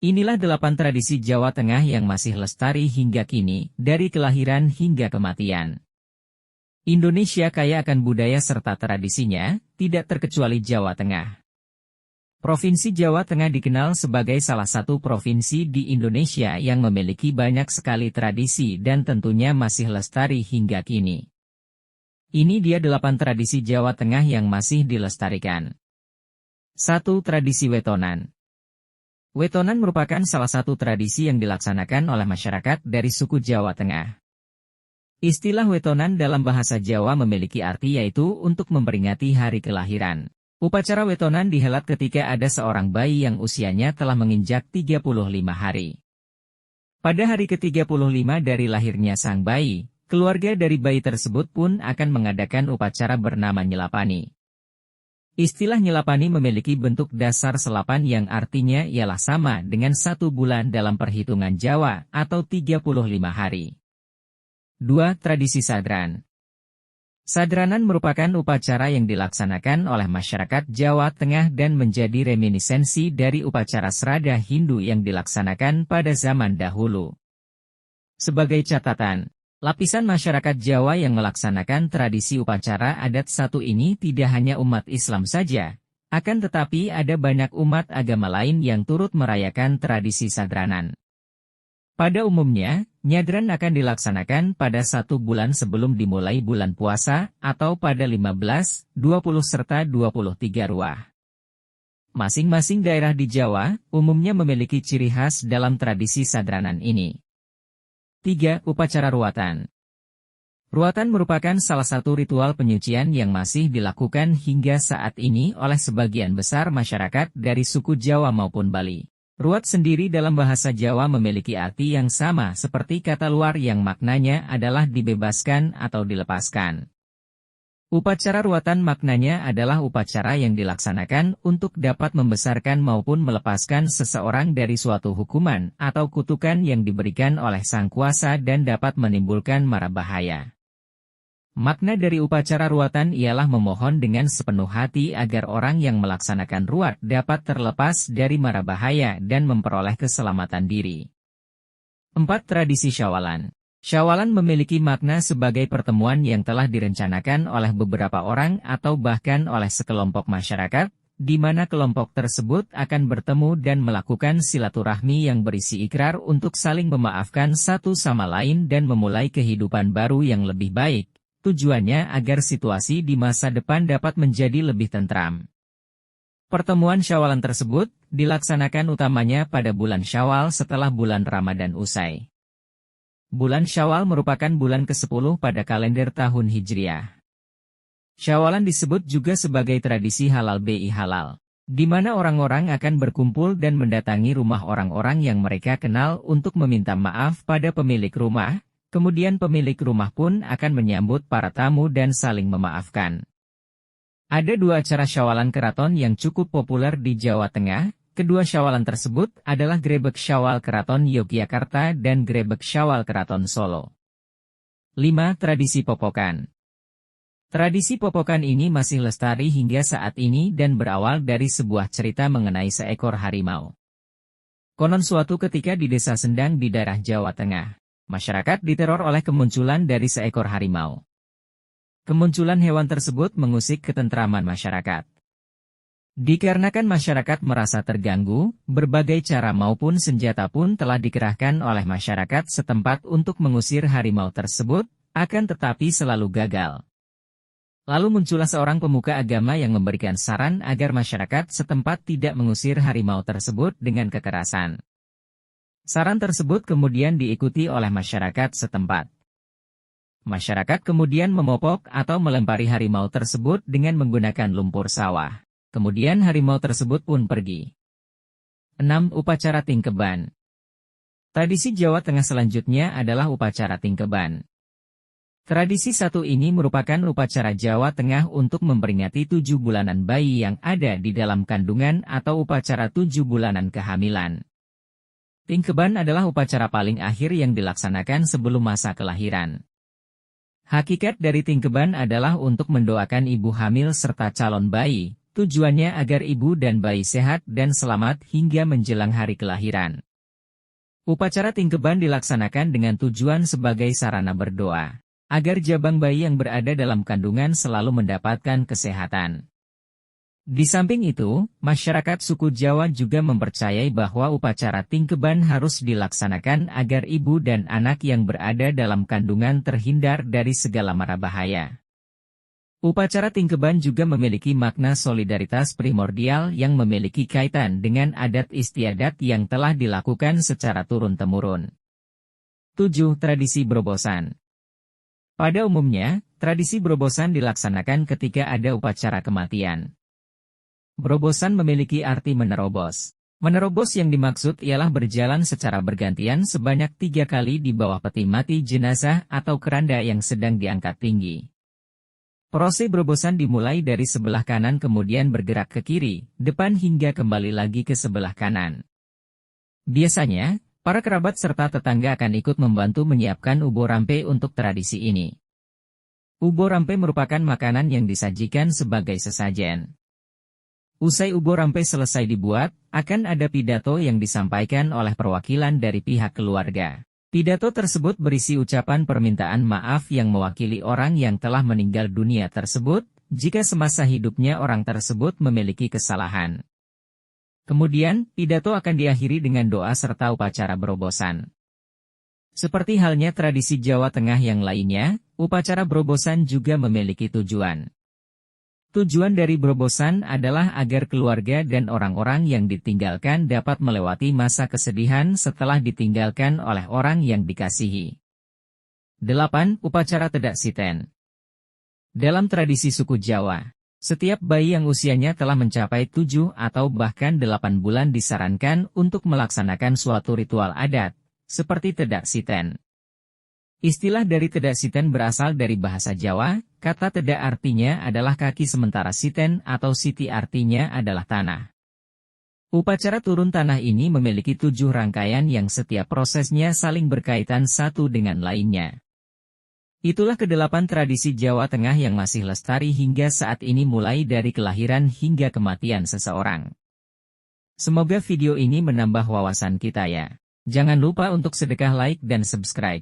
Inilah 8 tradisi Jawa Tengah yang masih lestari hingga kini, dari kelahiran hingga kematian. Indonesia kaya akan budaya serta tradisinya, tidak terkecuali Jawa Tengah. Provinsi Jawa Tengah dikenal sebagai salah satu provinsi di Indonesia yang memiliki banyak sekali tradisi dan tentunya masih lestari hingga kini. Ini dia 8 tradisi Jawa Tengah yang masih dilestarikan. 1. Tradisi Wetonan. Wetonan merupakan salah satu tradisi yang dilaksanakan oleh masyarakat dari suku Jawa Tengah. Istilah wetonan dalam bahasa Jawa memiliki arti yaitu untuk memperingati hari kelahiran. Upacara wetonan dihelat ketika ada seorang bayi yang usianya telah menginjak 35 hari. Pada hari ke-35 dari lahirnya sang bayi, keluarga dari bayi tersebut pun akan mengadakan upacara bernama nyelapani. Istilah nyelapani memiliki bentuk dasar selapan yang artinya ialah sama dengan 1 bulan dalam perhitungan Jawa atau 35 hari. 2. Tradisi Sadran. Sadranan merupakan upacara yang dilaksanakan oleh masyarakat Jawa Tengah dan menjadi reminiscensi dari upacara Srada Hindu yang dilaksanakan pada zaman dahulu. Sebagai catatan, lapisan masyarakat Jawa yang melaksanakan tradisi upacara adat satu ini tidak hanya umat Islam saja, akan tetapi ada banyak umat agama lain yang turut merayakan tradisi sadranan. Pada umumnya, nyadran akan dilaksanakan pada 1 bulan sebelum dimulai bulan puasa atau pada 15, 20 serta 23 ruah. Masing-masing daerah di Jawa umumnya memiliki ciri khas dalam tradisi sadranan ini. 3. Upacara Ruatan. Ruatan merupakan salah satu ritual penyucian yang masih dilakukan hingga saat ini oleh sebagian besar masyarakat dari suku Jawa maupun Bali. Ruat sendiri dalam bahasa Jawa memiliki arti yang sama seperti kata luar yang maknanya adalah dibebaskan atau dilepaskan. Upacara ruatan maknanya adalah upacara yang dilaksanakan untuk dapat membesarkan maupun melepaskan seseorang dari suatu hukuman atau kutukan yang diberikan oleh sang kuasa dan dapat menimbulkan mara bahaya. Makna dari upacara ruatan ialah memohon dengan sepenuh hati agar orang yang melaksanakan ruat dapat terlepas dari mara bahaya dan memperoleh keselamatan diri. 4. Tradisi Syawalan. Syawalan memiliki makna sebagai pertemuan yang telah direncanakan oleh beberapa orang atau bahkan oleh sekelompok masyarakat, di mana kelompok tersebut akan bertemu dan melakukan silaturahmi yang berisi ikrar untuk saling memaafkan satu sama lain dan memulai kehidupan baru yang lebih baik. Tujuannya agar situasi di masa depan dapat menjadi lebih tentram. Pertemuan Syawalan tersebut dilaksanakan utamanya pada bulan Syawal setelah bulan Ramadan usai. Bulan Syawal merupakan bulan ke-10 pada kalender tahun Hijriah. Syawalan disebut juga sebagai tradisi halal bi halal, di mana orang-orang akan berkumpul dan mendatangi rumah orang-orang yang mereka kenal untuk meminta maaf pada pemilik rumah. Kemudian pemilik rumah pun akan menyambut para tamu dan saling memaafkan. Ada 2 acara Syawalan Keraton yang cukup populer di Jawa Tengah. Kedua Syawalan tersebut adalah Grebek Syawal Keraton Yogyakarta dan Grebek Syawal Keraton Solo. 5. Tradisi Popokan. Tradisi Popokan ini masih lestari hingga saat ini dan berawal dari sebuah cerita mengenai seekor harimau. Konon suatu ketika di desa Sendang di daerah Jawa Tengah, masyarakat diteror oleh kemunculan dari seekor harimau. Kemunculan hewan tersebut mengusik ketentraman masyarakat. Dikarenakan masyarakat merasa terganggu, berbagai cara maupun senjata pun telah dikerahkan oleh masyarakat setempat untuk mengusir harimau tersebut, akan tetapi selalu gagal. Lalu muncullah seorang pemuka agama yang memberikan saran agar masyarakat setempat tidak mengusir harimau tersebut dengan kekerasan. Saran tersebut kemudian diikuti oleh masyarakat setempat. Masyarakat kemudian memopok atau melempari harimau tersebut dengan menggunakan lumpur sawah. Kemudian harimau tersebut pun pergi. 6. Upacara Tingkeban. Tradisi Jawa Tengah selanjutnya adalah upacara Tingkeban. Tradisi satu ini merupakan upacara Jawa Tengah untuk memperingati 7 bulanan bayi yang ada di dalam kandungan atau upacara 7 bulanan kehamilan. Tingkeban adalah upacara paling akhir yang dilaksanakan sebelum masa kelahiran. Hakikat dari Tingkeban adalah untuk mendoakan ibu hamil serta calon bayi, Tujuannya agar ibu dan bayi sehat dan selamat hingga menjelang hari kelahiran. Upacara tingkeban dilaksanakan dengan tujuan sebagai sarana berdoa, agar jabang bayi yang berada dalam kandungan selalu mendapatkan kesehatan. Di samping itu, masyarakat suku Jawa juga mempercayai bahwa upacara tingkeban harus dilaksanakan agar ibu dan anak yang berada dalam kandungan terhindar dari segala mara bahaya. Upacara tingkeban juga memiliki makna solidaritas primordial yang memiliki kaitan dengan adat istiadat yang telah dilakukan secara turun-temurun. 7. Tradisi Berobosan. Pada umumnya, tradisi berobosan dilaksanakan ketika ada upacara kematian. Berobosan memiliki arti menerobos. Menerobos yang dimaksud ialah berjalan secara bergantian sebanyak 3 kali di bawah peti mati jenazah atau keranda yang sedang diangkat tinggi. Proses berobosan dimulai dari sebelah kanan kemudian bergerak ke kiri, depan hingga kembali lagi ke sebelah kanan. Biasanya, para kerabat serta tetangga akan ikut membantu menyiapkan ubo rampe untuk tradisi ini. Ubo rampe merupakan makanan yang disajikan sebagai sesajen. Usai ubo rampe selesai dibuat, akan ada pidato yang disampaikan oleh perwakilan dari pihak keluarga. Pidato tersebut berisi ucapan permintaan maaf yang mewakili orang yang telah meninggal dunia tersebut, jika semasa hidupnya orang tersebut memiliki kesalahan. Kemudian, pidato akan diakhiri dengan doa serta upacara berobosan. Seperti halnya tradisi Jawa Tengah yang lainnya, upacara berobosan juga memiliki tujuan. Tujuan dari berobosan adalah agar keluarga dan orang-orang yang ditinggalkan dapat melewati masa kesedihan setelah ditinggalkan oleh orang yang dikasihi. 8. Upacara Tedak Siten. Dalam tradisi suku Jawa, setiap bayi yang usianya telah mencapai 7 atau bahkan 8 bulan disarankan untuk melaksanakan suatu ritual adat, seperti Tedak Siten. Istilah dari Tedak Siten berasal dari bahasa Jawa, kata tedak artinya adalah kaki sementara siten atau siti artinya adalah tanah. Upacara turun tanah ini memiliki 7 rangkaian yang setiap prosesnya saling berkaitan satu dengan lainnya. Itulah ke-8 tradisi Jawa Tengah yang masih lestari hingga saat ini mulai dari kelahiran hingga kematian seseorang. Semoga video ini menambah wawasan kita ya. Jangan lupa untuk sedekah like dan subscribe.